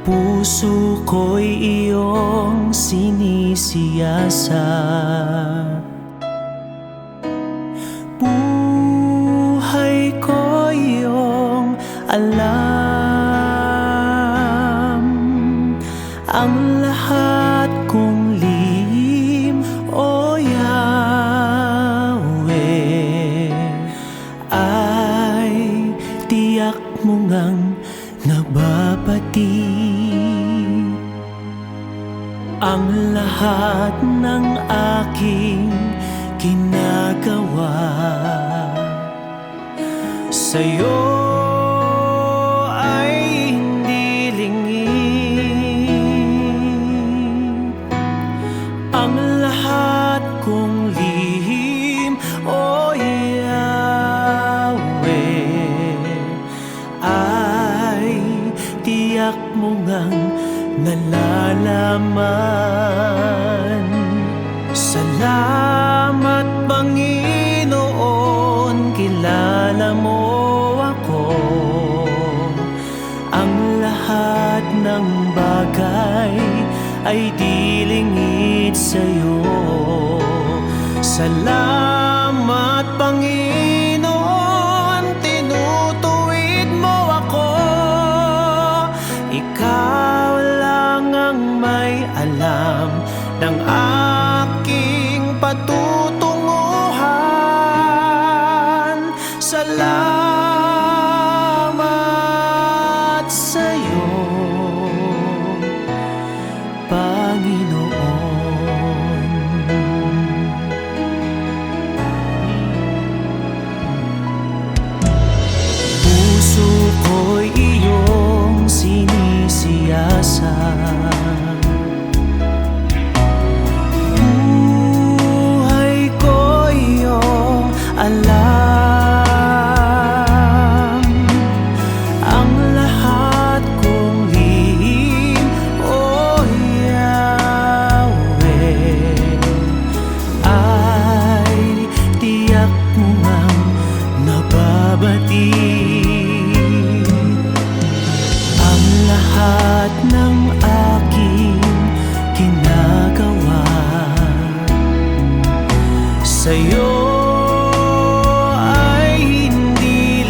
puso ko'y iyong sinisiyasat. Buhay ko iyong alam, ang lahat kong lihim, O Yahweh, ay tiyak mo ngang nababati. Ang lahat ng aking ginagawa sa'yo ay hindi lingid. Ang lahat kong lihim, O Yahweh, ay tiyak mo ngang nalalaman. Salamat, Panginoon, kilala mo ako. Ang lahat ng bagay ay di lingid sa'yo. Salamat, Panginoon, tinutuwid mo ako. Ikaw lang ang may alam ng aking patutunguhan. Salamat sa'yo, Panginoon. Puso ko'y iyong sinisiyasat. Alam, ang lahat kong lihim, O Yahweh, ay tiyak mo ngang nababati. Ang lahat ng aking ginagawa sa'yo ay di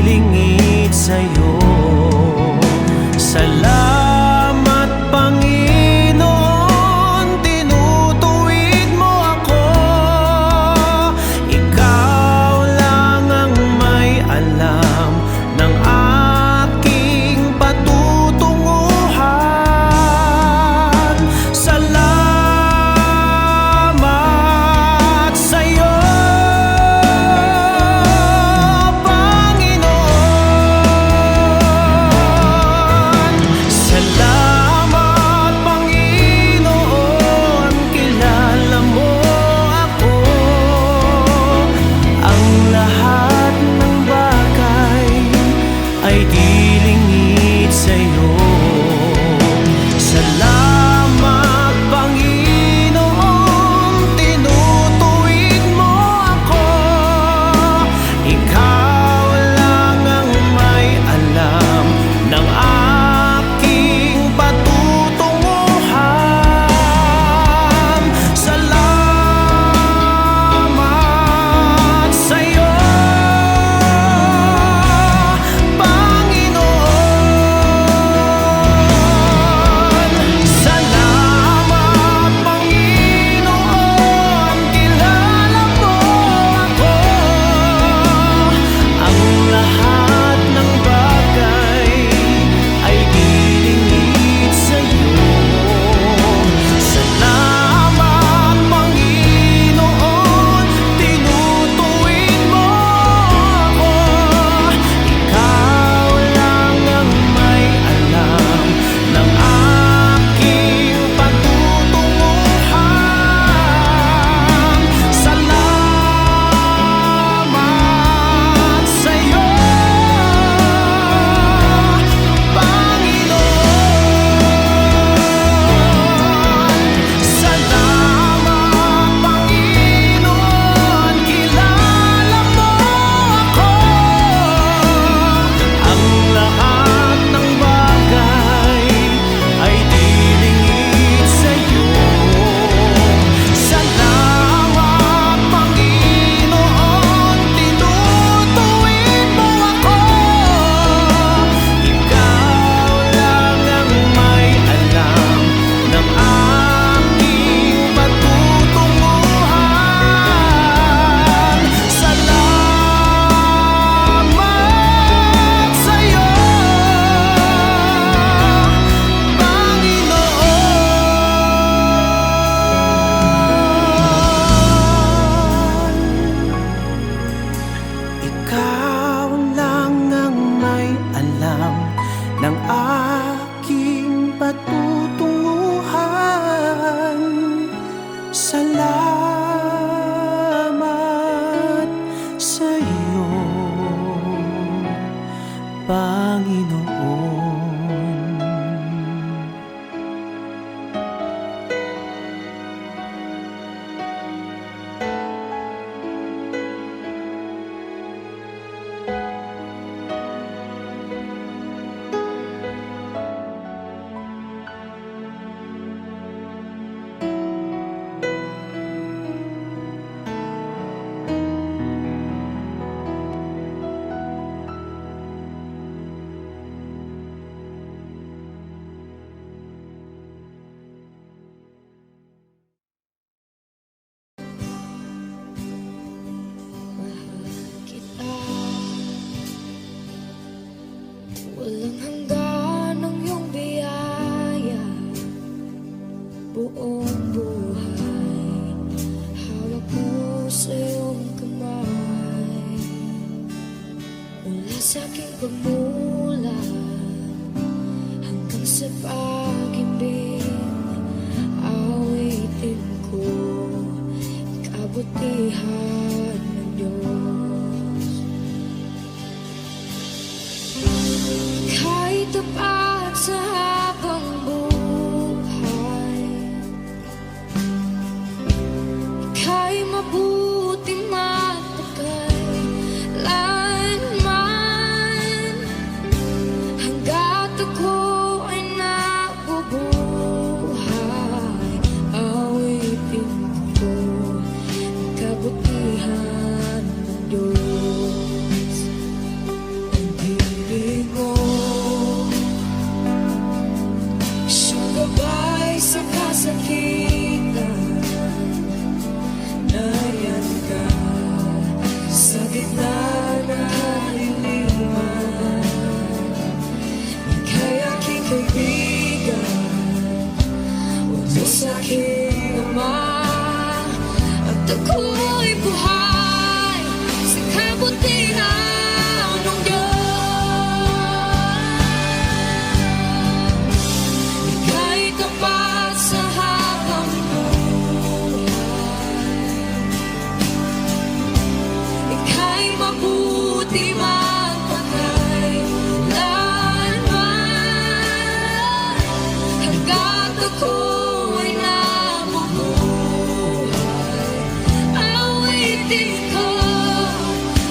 lingid sa'yo. Salamat, Panginoon, tinutuwid mo ako. Ikaw lang ang may alam ng aking patutunguhan. Salamat sa'yo, ay di lingid sa'yo. Salamat, Panginoon, tinutuwid mo ako. Ikaw lang ang may alam ng aking patutunguhan. Salamat sa'yo, Panginoon. Panginoon. Walang hanggan ang iyong biyaya, buong buhay hawak mo sa iyong kamay. Mula sa aking pagmulat hanggang sa pag-ibig, awitin ko kabutihan ng Diyos. Ika'y tapat sa habang buhay, ika'y mabuti matagal lanman. Hanggat ako ay nabubuhay, awitin ko ang kabutihan ng Diyos. Ang ibig mo, siyang gabay sa kasakitan. Nariyan ka sa gitna ng kaliliman. Ika'y aking kaibigan, huwag mo sa'king ama. At ako'y buhay sa kabutihan ng Diyos. Ika'y tapat sa habang buhay, ika'y mabuti magpakay lanman. Hanggat ako ay nabubuhay, awitin ko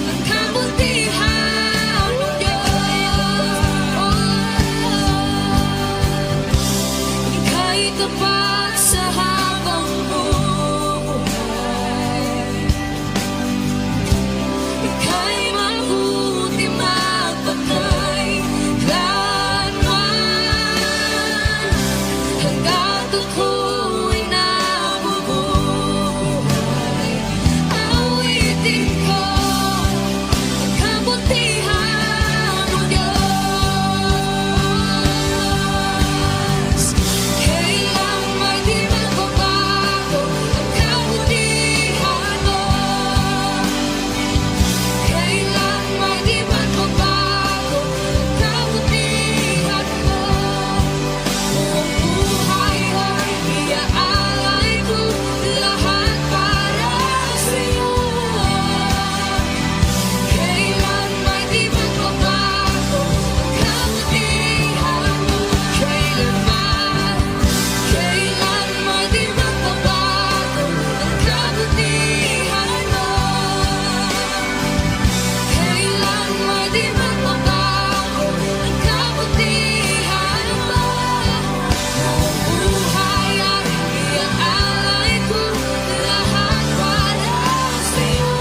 ang kabutihan ng Diyos. Ika'y tapat sa habang buhay, ika'y mabuti magpakay lanman. Hanggat ako'y nabubuhay, awitin ko ang kabutihan ng Diyos. Kailang may di magbabago ang kabutihan mo, kailang may di magbabago ang kabutihan mo. Buong buhay ay iaalay ko lahat para sa'yo. Kailan may di magbabago ang kabutihan mo, kailan may di magbabago ang kabutihan mo, kailan may di magbabago ang kabutihan mo. Buong buhay ay iaalay ko lahat para sa'yo.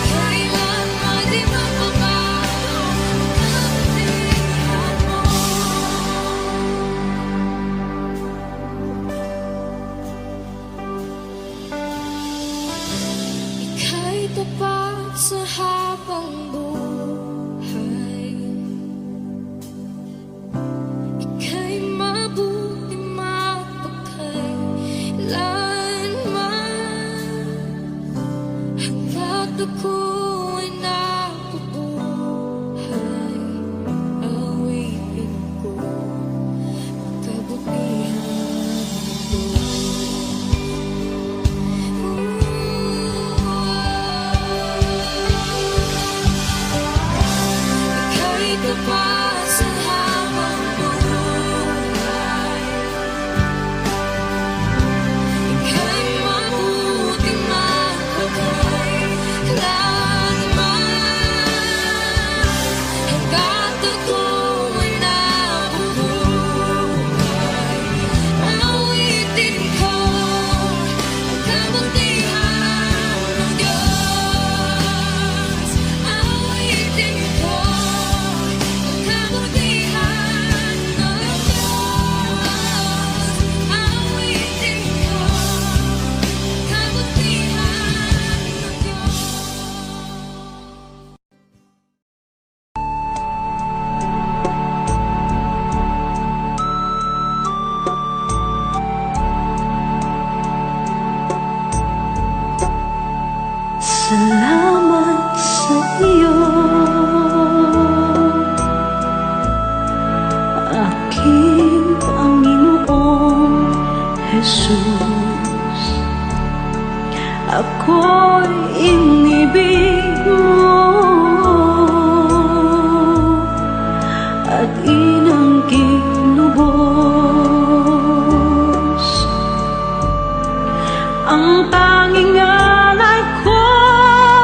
Kailan may di magbabago ang kabutihan mo. Ika'y tapat sa habang buhay, ika'y mabuti magpakay lanman. Hanggat ako'y nabubuhay, awitin ko ang kabutihan ng Diyos. ako'y inibig mo at inangking lubos. Ang tanging alay ko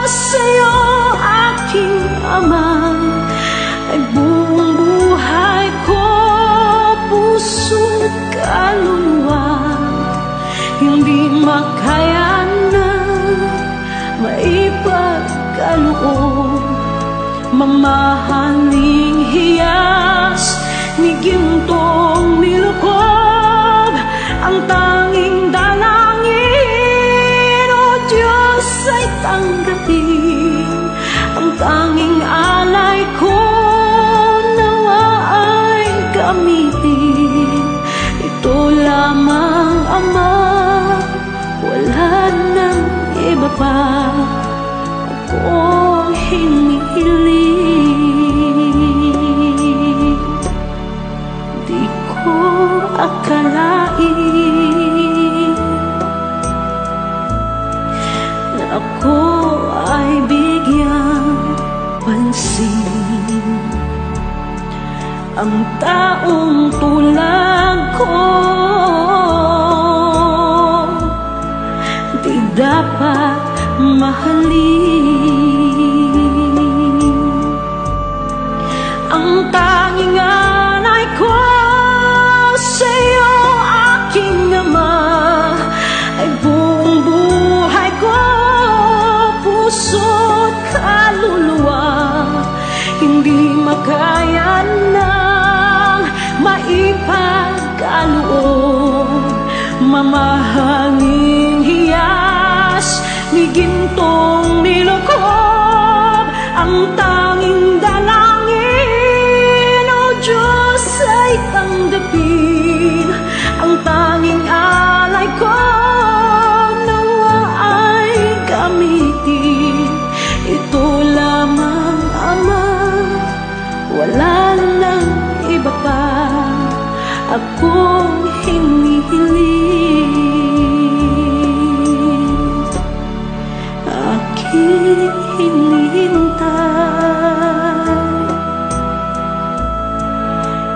sa'yo, aking ama, ay buong buhay ko, puso't kaluluwa. Hindi makaya na maipagkaloob, mamahaling hiyas ni gintong nilukob. Ang tanging dalangin, o Diyos, ay tanggapin. Ang tanging alay ko, nawa ay gamitin. Ito lamang, Ama, wala nang iba pa akong hinihiling. Di ko akalain na ako ay bigyang pansin. Ang taong tulad ko di dapat mahalin. Ang tanging alay ko sa'yo, aking ama, ay buong buhay ko, puso't kaluluwa. Hindi makaya nang maipagkaloob, mamahaling hiyas ni gintong nilukob. Ang tanging dalangin, o Diyos, ay tanggapin. Ang tanging alay ko, nawa ay gamitin. Ito lamang, Ama, wala nang iba pa akong hinihiling. Aking hinihintay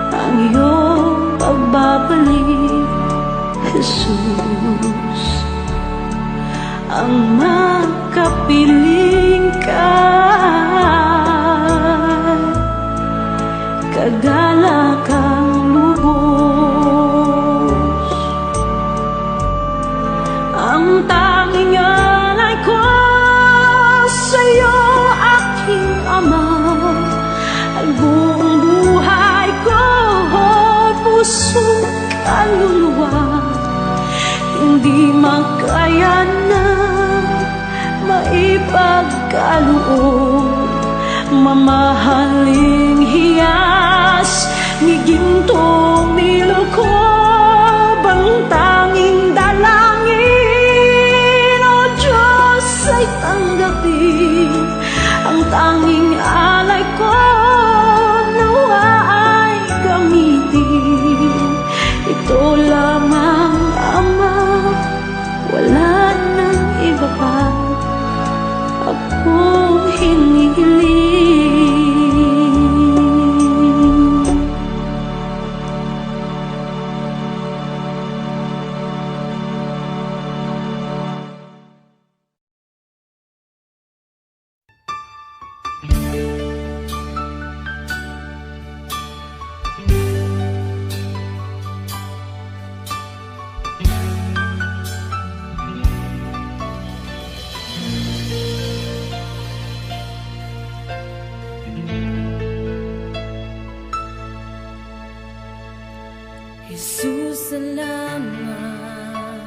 ang iyong pagbabalik, Jesus. Ang makapiling ka, kagalakang lubos. Ang tanging alay ko sa'yo, aking ama, ay buong buhay ko, puso't kaluluwa. Hindi makaya na maipagkaloob, mamahaling hiyas ni gintong nilukob. Ang tanging dalangin, o Diyos, ay tanggapin. Ang tanging alay ko, nawa ay gamitin. Ito lamang, Ama, wala nang iba pa akong hinihiling. Jesus, salamat.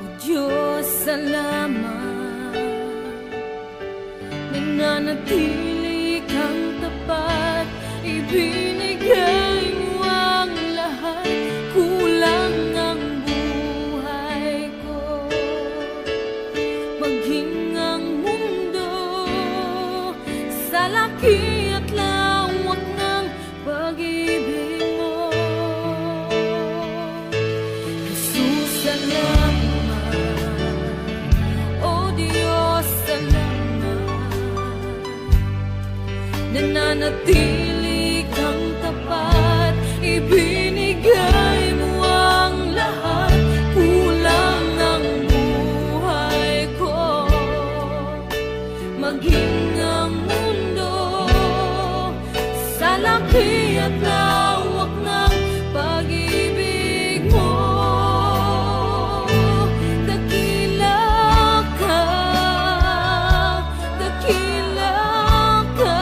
O Diyos, salamat. Nananatili kang tapat, ibinigay mo ang lahat. Kulang ang buhay ko, maging ang mundo sa laki at lawak ng pag-ibig mo. Jesus, salamat. O nananatili kang tapat, ibinigay mo ang lahat, kulang ang buhay ko, maging ang mundo sa laki at lawak ng pag-ibig mo. Dakila ka, dakila ka,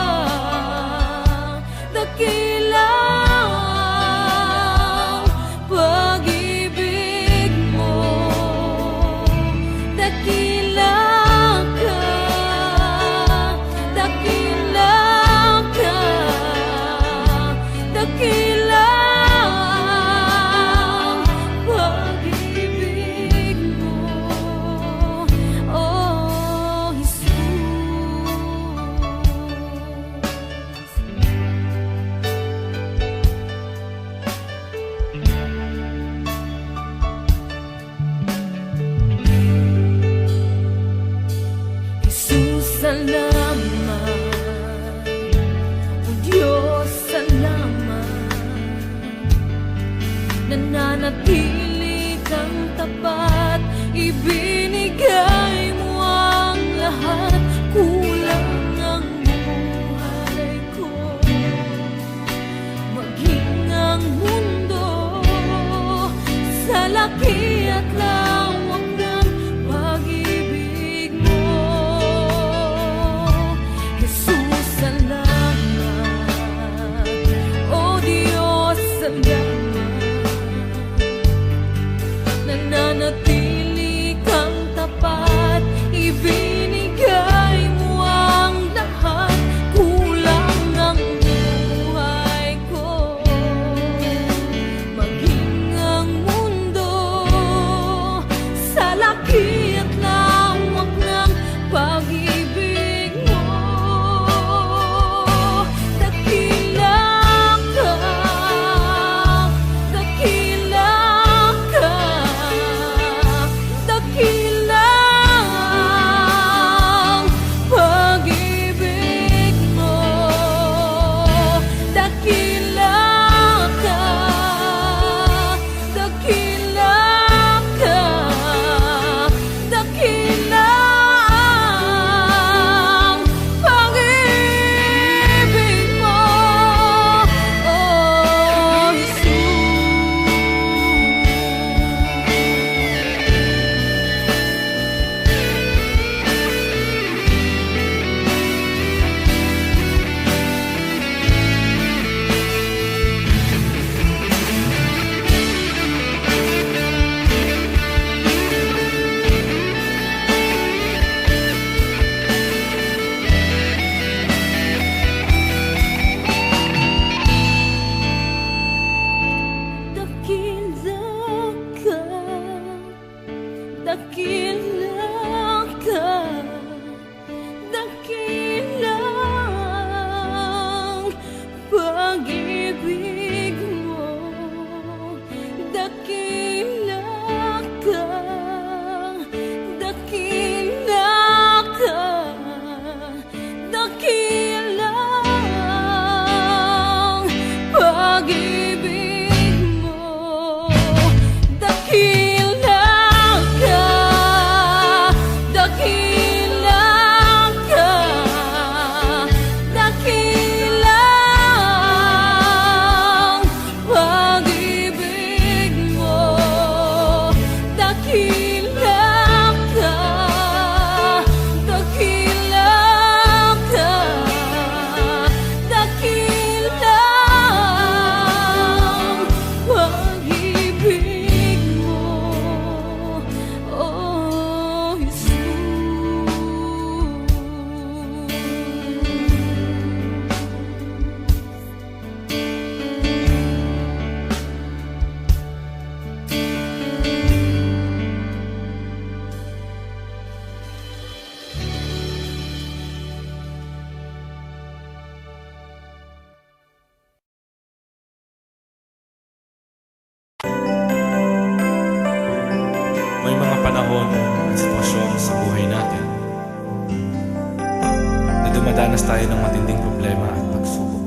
Dumaranas tayo ng matinding problema at pagsubok.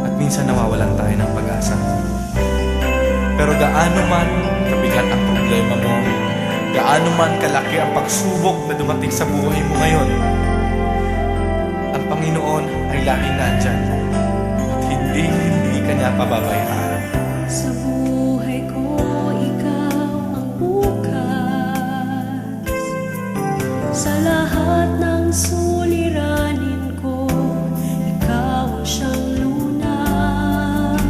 At minsan nawawalan tayo ng pag-asa. Pero gaano man kabigat ang problema mo, gaano man kalaki ang pagsubok na dumating sa buhay mo ngayon, ang Panginoon ay laging nandyan at hindi ka niya pababayaan. Sa buhay ko, ikaw ang bukas. Sa lahat ng suliranin ko, ikaw ang siyang lunas.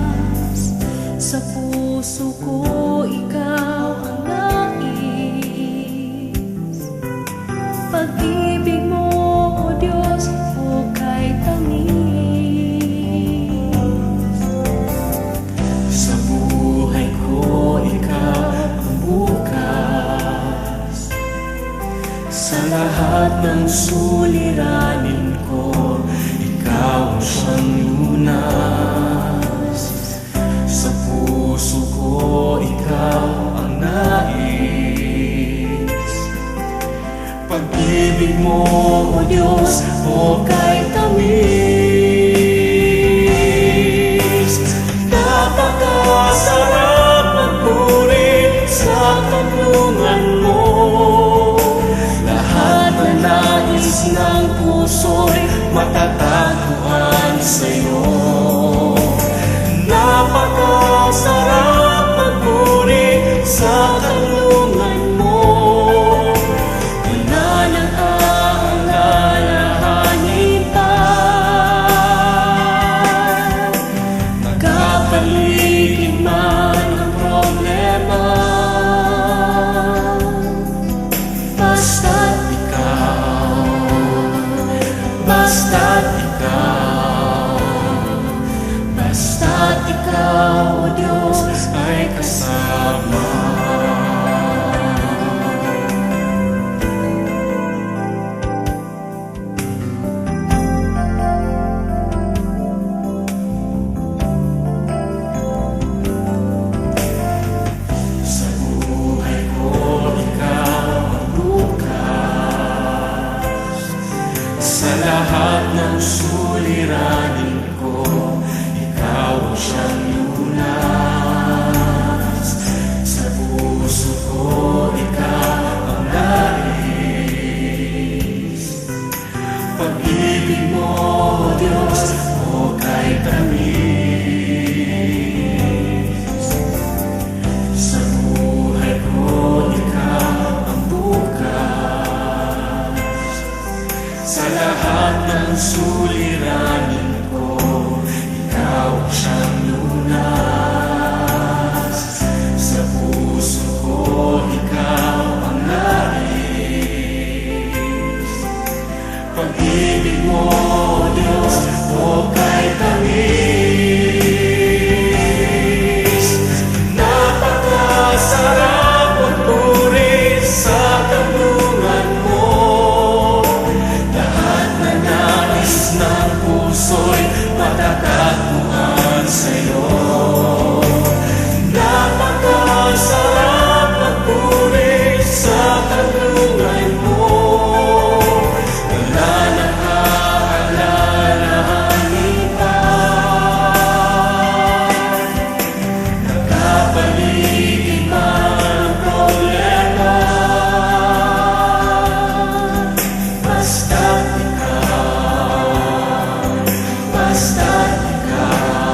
Sa puso ko, ikaw ang nais. Pag-ibig mo, O Diyos, hukay tamis. Sa buhay ko, ikaw ang bukas. Sa lahat ng suliranin ko, ikaw ang siyang lunas. Sa puso ko, ikaw ang nais. Pag-ibig mo, O Diyos, hukay tamis. Napakasarap magpuri sa kanlungan mo. Lahat na nais ng puso'y matatagpuan sa'yo. Napakasarap magpuri sa kanlungan mo. Wala nang aalalahanin pa. Nagkapaligid man ang problema, basta't ikaw, basta't ikaw, basta't ikaw, O Diyos, ay kasama. Sa buhay ko, ikaw ang bukas. Sa lahat ng suliranin ko, ikaw ang siyang lunas. Sa puso ko, ikaw ang nais. Pag-ibig mo, O Diyos, hukay tamis. Sa buhay ko, ikaw ang bukas. Sa lahat ng suliranin ko, ikaw ang siyang lunas. Sa puso ko, ikaw ang nais. Pag-ibig mo, O Diyos, hukay tamis. Napakasarap magpuri sa kanlungan mo. Lahat na nais ng puso'y matatagpuan sa'yo. Napakasarap magpuri sa kanlungan mo. Wala nang aalalahanin pa. Nagkapaligid man ang problema, basta't ikaw, basta't ikaw,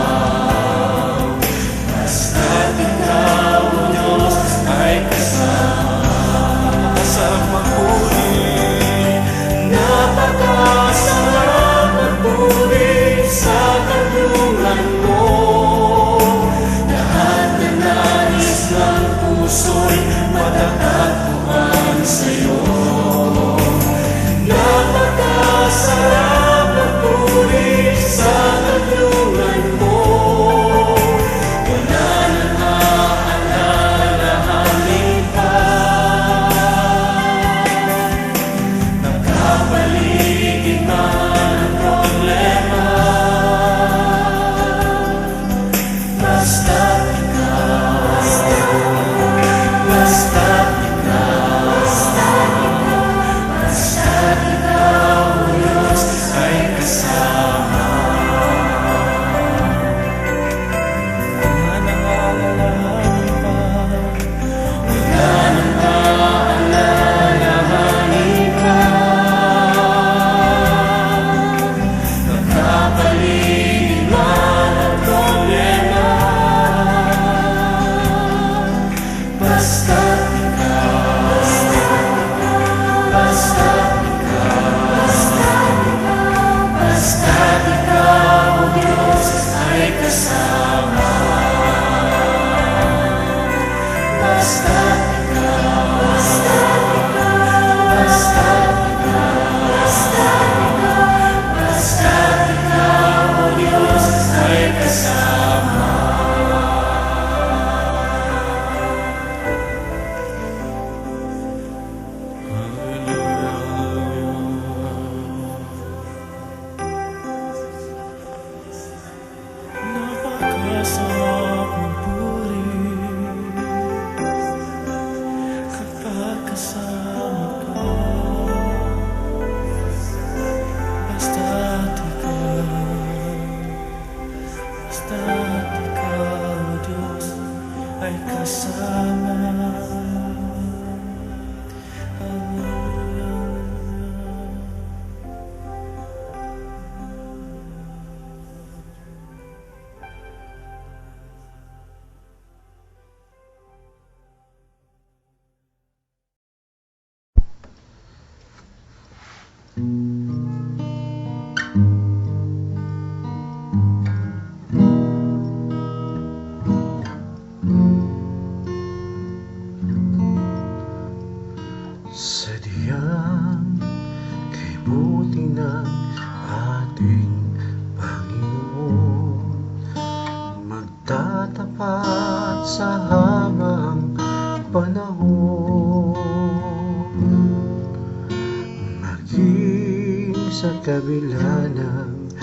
kabila ng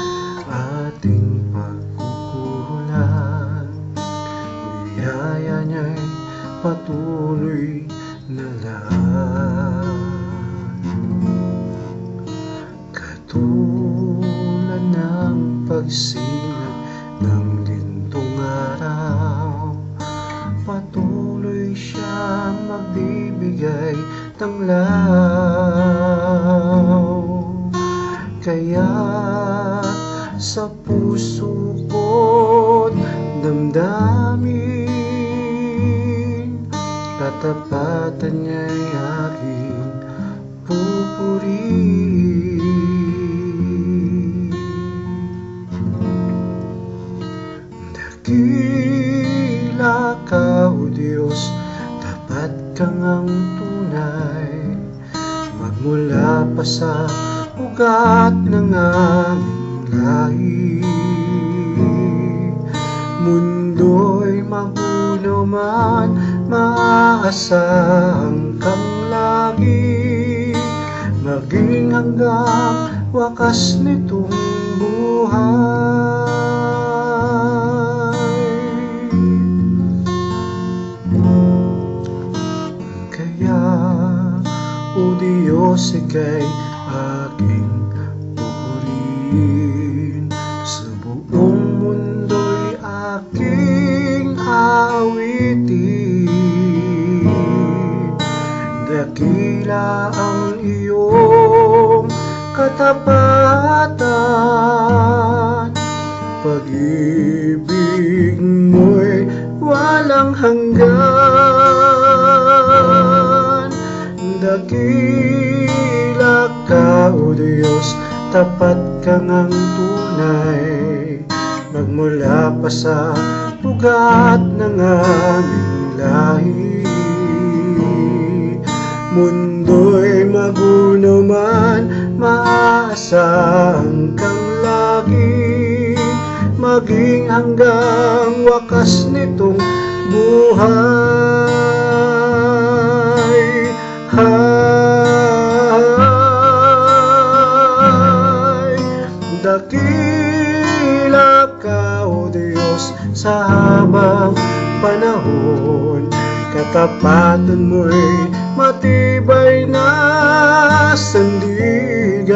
ating pagkukulang, biyaya niya'y patuloy na lang. Katulad ng pagsinag ng lintong araw, patuloy siya magbibigay tanglaw. Kaya't sa puso ko't damdamin, katapatan niya'y aking pupurihin. Dakila ka, O Diyos, tapat kang ang tunay, magmula pa sa ugat ng aming lahi. Mundo'y magulo man, maaasahang kang lagi, maging hanggang wakas nitong buhay. Kaya, O Diyos, ika'y aking pupurihin, sa buong mundo'y aking awitin. Dakila ang iyong katapatan, pag-ibig mo'y walang hanggan. Dakila ka, O Diyos, tapat kang ang tunay, magmula pa sa ugat ng aming lahi. Mundo'y magulo man, maaasahang kang lagi, maging hanggang wakas nitong buhay. Dakila ka, O Diyos, sa habang panahon, katapatan mo'y matibay na sandigan.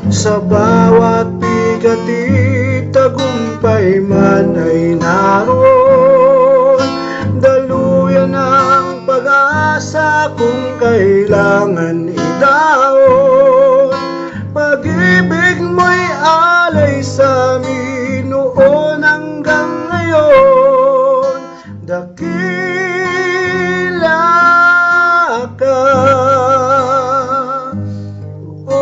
Sa bawat bigatit, tagumpay man ay naroon, daluyan ang pag-asa kung kailangan idaon. Pag-ibig mo'y alay sa amin noon hanggang ngayon. Dakila ka, O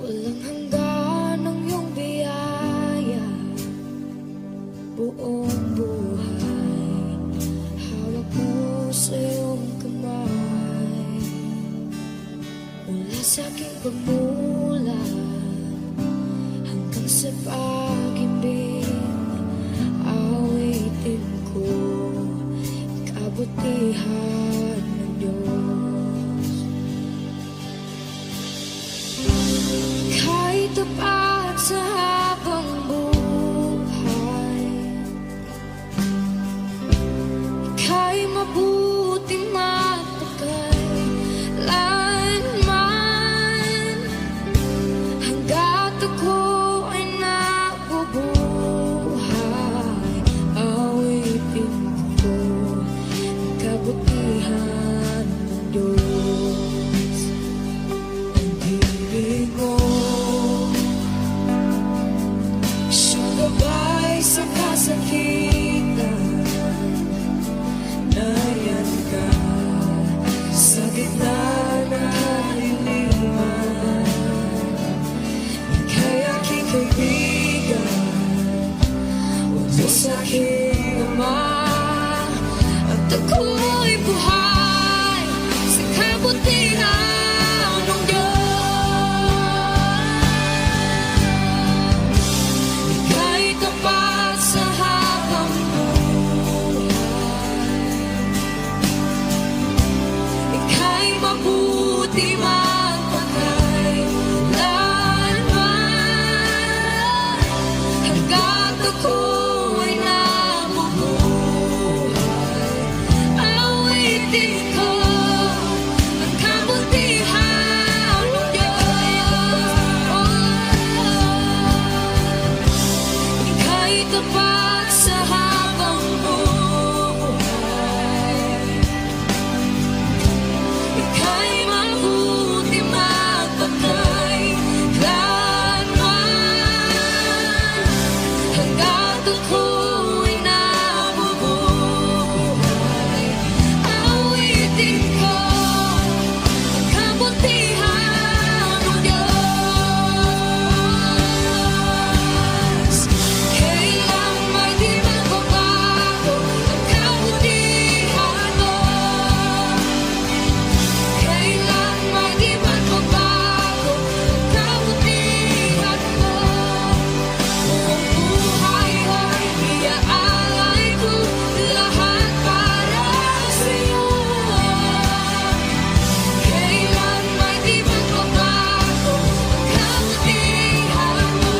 Walang hanggan ang iyong biyaya, buong buhay hawak mo sa iyong kamay. Mula sa aking pagmulat hanggang sa pag-ibig, awitin ko kabutihan ng Diyos. Ika'y tapat sa habang buhay, ika'y mabuting matagal lanman. Hanggat ako ay nabubuhay, awitin ko ang kabutihan ng Diyos. Ang ibig mo, siyang gabay sa kasakitan. Nariyan ka sa gitna ng kaliliman. Ika'y aking kaibigan, huwag mo sa'king ama. At ako'y buhay sa kabutihan ng Diyos. Ika'y tapat sa habang buhay, ika'y mabuti magpakailanman. Hanggat ako'y nabubuhay, awitin ko ang kabutihan ng Diyos. Ika'y tapat sa habang buhay, ika'y mabuti magpakailanman. Hanggat ako'y nabubuhay, awitin ko ang kabutihan ng Diyos. Kailan may di magbabago ang kabutihan mo, kailan may di magbabago ang kabutihan mo. Buong buhay ay iaalay ko lahat para sa'yo. Kailan may di magbabago ang kabutihan mo,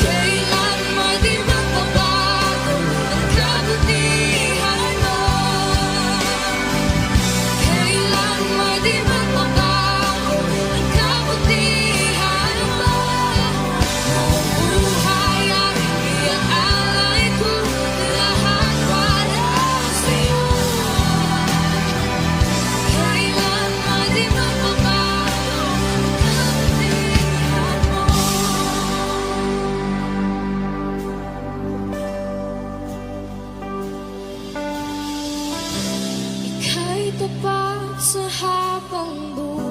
kailan may di magbabago ang kabutihan mo, kailan may di magbabago ang kabutihan mo. Buong buhay ay iaalay ko lahat para sa'yo. Kailan may di magbabago ang kabutihan mo. Ika'y tapat sa habang buhay,